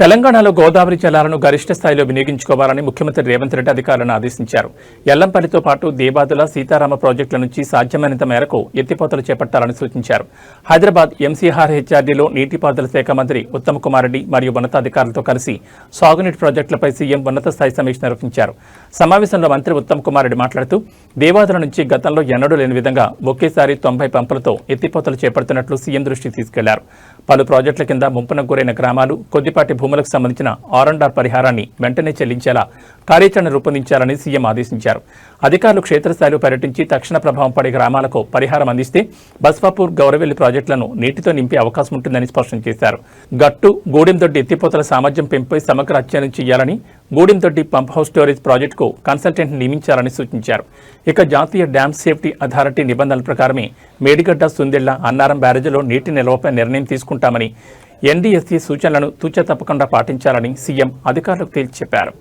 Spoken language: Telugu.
తెలంగాణలో గోదావరి జలాలను గరిష్ట స్థాయిలో వినియోగించుకోవాలని ముఖ్యమంత్రి రేవంత్ రెడ్డి అధికారులను ఆదేశించారు. ఎల్లంపల్లితో పాటు దేవాదుల, సీతారామ ప్రాజెక్టుల నుంచి సాధ్యమైనంత మేరకు ఎత్తిపోతలు చేపట్టాలని సూచించారు. హైదరాబాద్ ఎంసీఆర్ హెచ్ఆర్డీలో నీటిపారుదల శాఖ మంత్రి ఉత్తమ్ కుమార్ రెడ్డి మరియు ఉన్నతాధికారులతో కలిసి సాగునీటి ప్రాజెక్టులపై సీఎం ఉన్నత స్థాయి సమీక్ష నిర్వహించారు. సమావేశంలో మంత్రి ఉత్తమ్ కుమార్ రెడ్డి మాట్లాడుతూ దేవాదుల నుంచి గతంలో ఎన్నడూ లేని విధంగా ఒకేసారి 90 పంపులతో ఎత్తిపోతలు చేపడుతున్నట్లు సీఎం దృష్టికి తీసుకెళ్లారు. పలు ప్రాజెక్టుల కింద ముంపునకు గురైన గ్రామాలు, కొద్దిపాటి భూములకు సంబంధించిన R&R పరిహారాన్ని వెంటనే చెల్లించేలా కార్యాచరణ రూపొందించాలని సీఎం ఆదేశించారు. అధికారులు క్షేత్రస్థాయిలో పర్యటించి తక్షణ ప్రభావం పడే గ్రామాలకు పరిహారం అందిస్తే బస్వాపూర్, గౌరవెల్లి ప్రాజెక్టులను నీటితో నింపే అవకాశం ఉంటుందని స్పష్టం చేశారు. గట్టు, గూడెందొడ్డి ఎత్తిపోతల సామర్థ్యం పెంపుపై సమగ్ర అధ్యయనం చేయాలని, గూడెందొడ్డి పంప్ హౌస్ స్టోరేజ్ ప్రాజెక్టుకు కన్సల్టెంట్ నియమించాలని సూచించారు. ఇక జాతీయ డ్యామ్ సేఫ్టీ అథారిటీ నిబంధనల ప్రకారమే మేడిగడ్డ, సుందెళ్ల, అన్నారం బ్యారేజీలో నీటి నిల్వపై నిర్ణయం తీసుకుంటామని, NDSC సూచనలను తూచా తప్పకుండా పాటించాలని సీఎం అధికారులకు తేల్చి చెప్పారు.